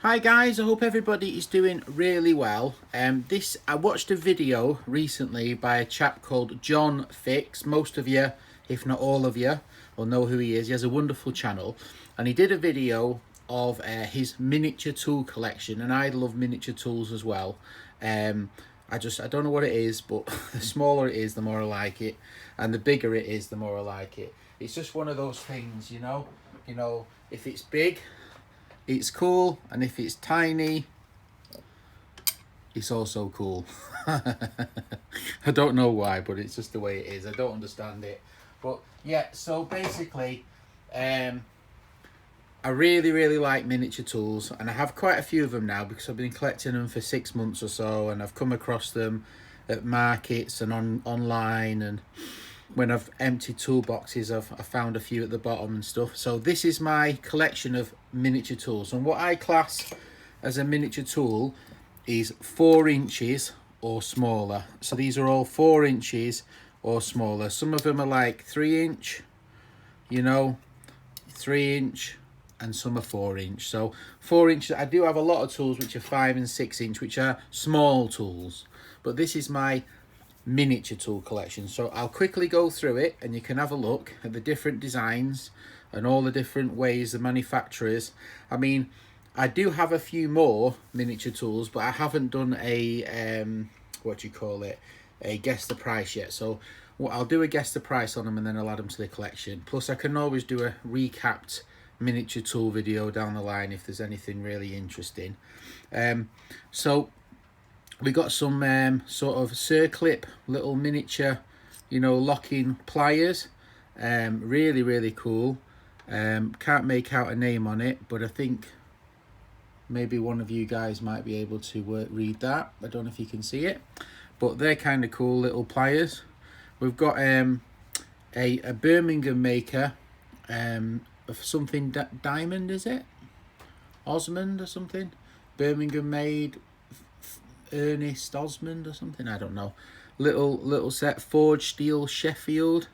Hi guys, I hope everybody is doing really well. I watched a video recently by a chap called John Fix. Most of you, if not all of you, will know who he is. He has a wonderful channel, and he did a video of his miniature tool collection, and I love miniature tools as well. I don't know what it is, but the smaller it is, the more I like it, and the bigger it is, the more I like it. It's just one of those things, you know. If it's big, it's cool, and if it's tiny, it's also cool. I don't know why, but it's just the way it is. I don't understand it, but yeah. So basically, I really like miniature tools, and I have quite a few of them now because I've been collecting them for 6 months or so, and I've come across them at markets and online, and when I've emptied toolboxes, I've found a few at the bottom and stuff. So this is my collection of miniature tools, and what I class as a miniature tool is 4 inches or smaller. So these are all 4 inches or smaller. Some of them are like 3 inch, 3 inch, and some are 4 inch. So 4 inches, I do have a lot of tools which are 5 and 6 inch, which are small tools, but this is my miniature tool collection. So I'll quickly go through it, and you can have a look at the different designs and all the different ways the manufacturers. I mean, I do have a few more miniature tools, but I haven't done a a guess the price yet. So I'll do a guess the price on them, and then I'll add them to the collection. Plus I can always do a recapped miniature tool video down the line if there's anything really interesting. So we got some sort of circlip little miniature, locking pliers. Really cool. Can't make out a name on it, but I think maybe one of you guys might be able to read that. I don't know if you can see it, but they're kind of cool little pliers. We've got a Birmingham maker of something diamond, is it? Osmond or something? Birmingham made Ernest Osmond or something, I don't know. Little set, forged steel Sheffield.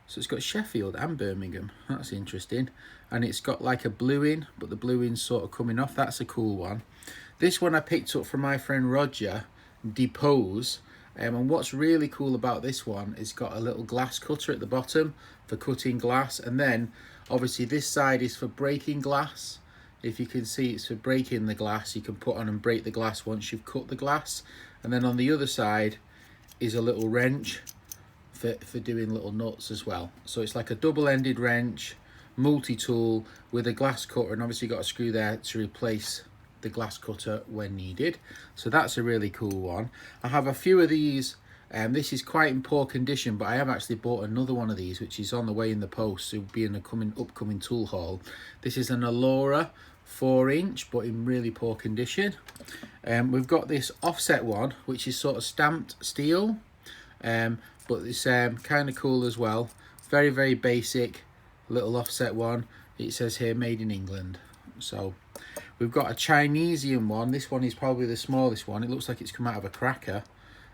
So it's got Sheffield and Birmingham. That's interesting. And it's got like a bluing, but the bluing's sort of coming off. That's a cool one. This one I picked up from my friend Roger, Depose. And what's really cool about this one is got a little glass cutter at the bottom for cutting glass, and then obviously this side is for breaking glass. If you can see, it's for breaking the glass. You can put on and break the glass once you've cut the glass. And then on the other side is a little wrench for doing little nuts as well. So it's like a double-ended wrench, multi-tool with a glass cutter, and obviously got a screw there to replace the glass cutter when needed. So that's a really cool one. I have a few of these. This is quite in poor condition, but I have actually bought another one of these, which is on the way in the post. So it'll be in a upcoming tool haul. This is an Allura 4 inch, but in really poor condition. We've got this offset one, which is sort of stamped steel, but it's kind of cool as well. Very basic little offset one. It says here made in England. So we've got a Chinesian one. This one is probably the smallest one. It looks like it's come out of a cracker.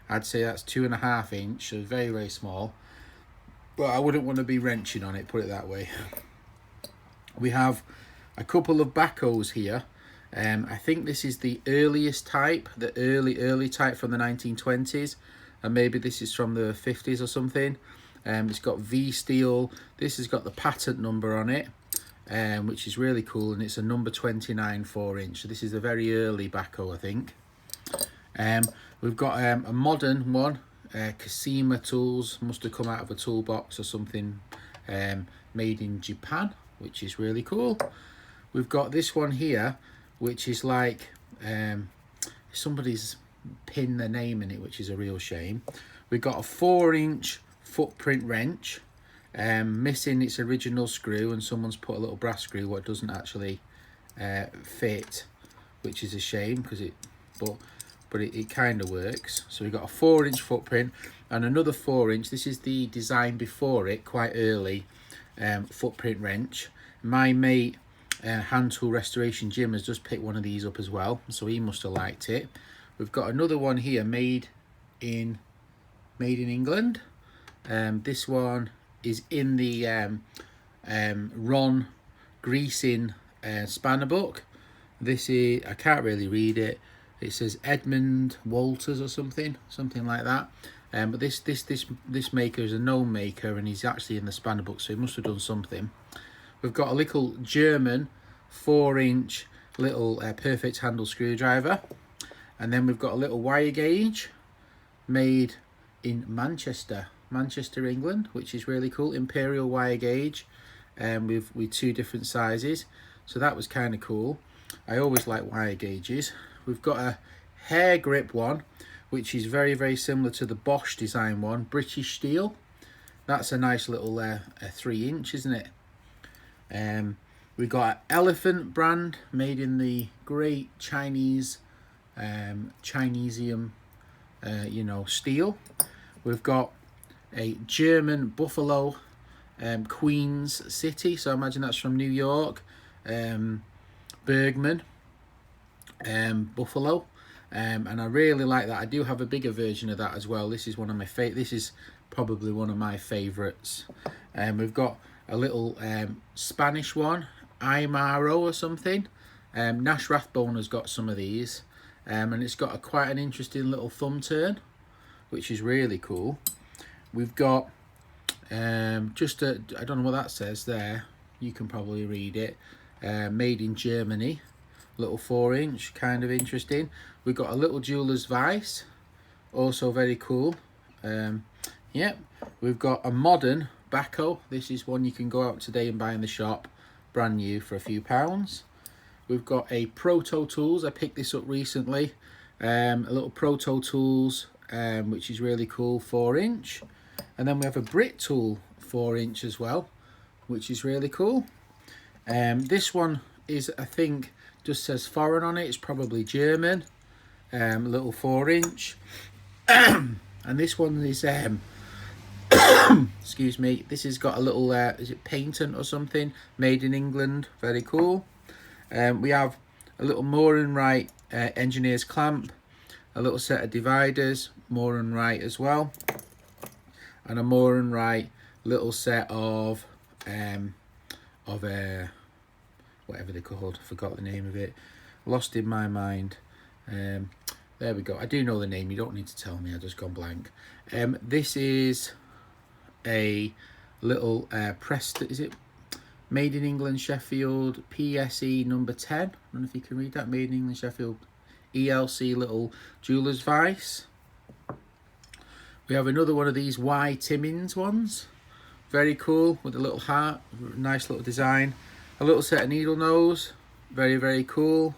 I'd say that's 2.5 inch, so very small, but I wouldn't want to be wrenching on it, put it that way. We have a couple of Backhoes here. I think this is the earliest type, the early type from the 1920s, and maybe this is from the 50s or something. It's got V steel. This has got the patent number on it, which is really cool, and it's a number 29 4 inch. So this is a very early Backhoe, I think. We've got a modern one, Kasima Tools, must have come out of a toolbox or something, made in Japan, which is really cool. We've got this one here, which is like somebody's pinned their name in it, which is a real shame. We've got a 4 inch footprint wrench, missing its original screw, and someone's put a little brass screw what doesn't actually fit, which is a shame because but it kind of works. So we've got a 4 inch footprint and another 4 inch. This is the design before it, quite early, footprint wrench. My mate, Hand Tool Restoration Jim, has just picked one of these up as well, so he must have liked it. We've got another one here, made in England. This one is in the Ron greasing spanner book. This is, I can't really read it. It says Edmund Walters or something like that. But this maker is a known maker, and he's actually in the spanner book, so he must have done something. We've got a little German 4-inch little perfect handle screwdriver, and then we've got a little wire gauge made in Manchester, England, which is really cool. Imperial wire gauge, with 2 different sizes, so that was kind of cool. I always like wire gauges. We've got a hair grip one, which is very, very similar to the Bosh design one, British steel. That's a nice little 3-inch, isn't it? We got an elephant brand made in the great Chinese, Chinesium, steel. We've got a German buffalo, Queen's City, so I imagine that's from New York. Bergman, buffalo, and I really like that. I do have a bigger version of that as well. This is one of my this is probably one of my favorites. We've got a little Spanish one, Aymaro or something. Nash Rathbone has got some of these, and it's got quite an interesting little thumb turn, which is really cool. We've got I don't know what that says there, you can probably read it. Made in Germany, little 4-inch, kind of interesting. We've got a little jeweler's vice, also very cool. Yep, we've got a modern Backhoe. This is one you can go out today and buy in the shop, brand new, for a few pounds. We've got a Proto Tools. I picked this up recently. A little Proto Tools, which is really cool, 4-inch. And then we have a Brit tool, 4-inch as well, which is really cool. This one is, I think, just says foreign on it. It's probably German. Little 4-inch. And this one is excuse me, this has got a little is it patent or something, made in England, very cool. We have a little Moore and Wright engineer's clamp, a little set of dividers, Moore and Wright as well, and a Moore and Wright little set of whatever they're called, I forgot the name of it, lost in my mind. There we go, I do know the name, you don't need to tell me, I've just gone blank. This is a little is it Made in England Sheffield PSE number 10, I don't know if you can read that, Made in England Sheffield ELC little jeweler's vice. We have another one of these Y Timmins ones, very cool, with a little heart, nice little design. A little set of needle nose, very, very cool.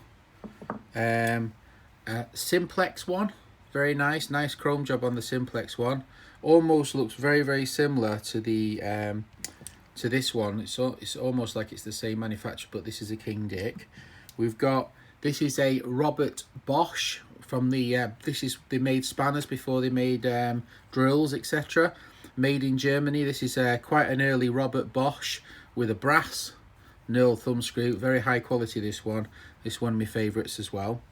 Simplex one, very nice chrome job on the Simplex one. Almost looks very, very similar to the to this one. It's almost like it's the same manufacturer, but this is a King Dick. We've got, this is a Robert Bosh from the they made spanners before they made drills, etc. Made in Germany. This is quite an early Robert Bosh with a brass knurled thumb screw, very high quality. This one of my favourites as well.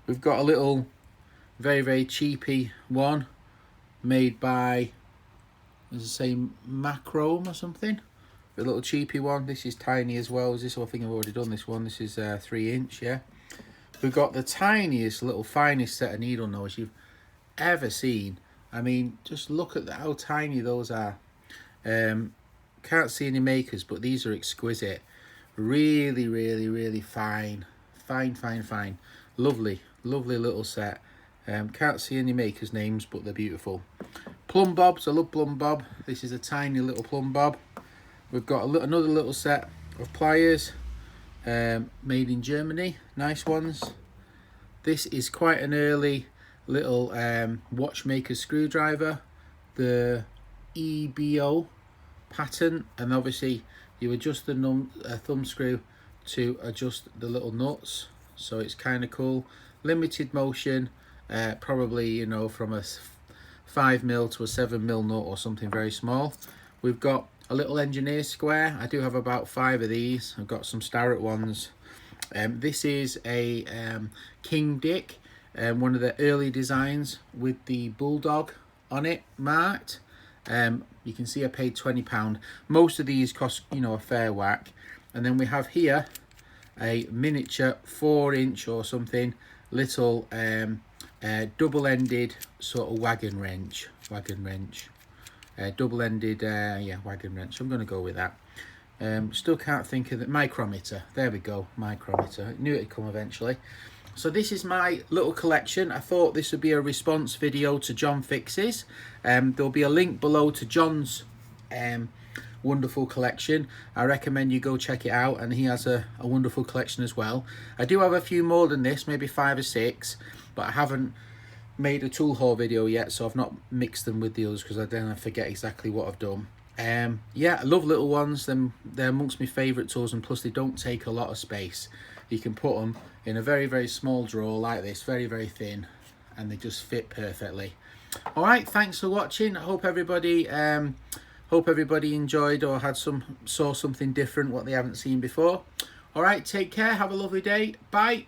We've got a little very, very cheapy one made by, does it say Macrome or something? A little cheapy one. This is tiny as well. Is this? I think I've already done this one. This is 3-inch, yeah. We've got the tiniest little finest set of needle nose you've ever seen. I mean, just look at how tiny those are. Can't see any makers, but these are exquisite. Really, really, really fine. Fine. Lovely little set. Can't see any makers' names, but they're beautiful. Plumb bobs, I love plumb bob. This is a tiny little plumb bob. We've got another little set of pliers, made in Germany, nice ones. This is quite an early little Watchmaker Screwdriver, the EBO patent, and obviously you adjust the thumb screw to adjust the little nuts, so it's kind of cool. Limited motion, probably, you know, from a 5mm to a 7mm nut or something very small. We've got a little engineer square. I do have about 5 of these. I've got some Starrett ones. This is a King Dick, one of the early designs with the bulldog on it marked. You can see I paid £20. Most of these cost, you know, a fair whack. And then we have here a miniature 4-inch or something little double-ended sort of wagon wrench, double-ended yeah, wagon wrench. I'm going to go with that. Still can't think of the micrometer. There we go, micrometer. I knew it'd come eventually. So this is my little collection. I thought this would be a response video to John Fixes. There'll be a link below to John's wonderful collection. I recommend you go check it out, and he has a wonderful collection as well. I do have a few more than this, maybe 5 or 6, but I haven't made a tool haul video yet, so I've not mixed them with the others because I forget exactly what I've done. Yeah, I love little ones. They're amongst my favourite tools, and plus they don't take a lot of space. You can put them in a very, very small drawer like this, very, very thin, and they just fit perfectly. All right, thanks for watching. I hope everybody enjoyed or saw something different, what they haven't seen before. All right, take care, have a lovely day, bye.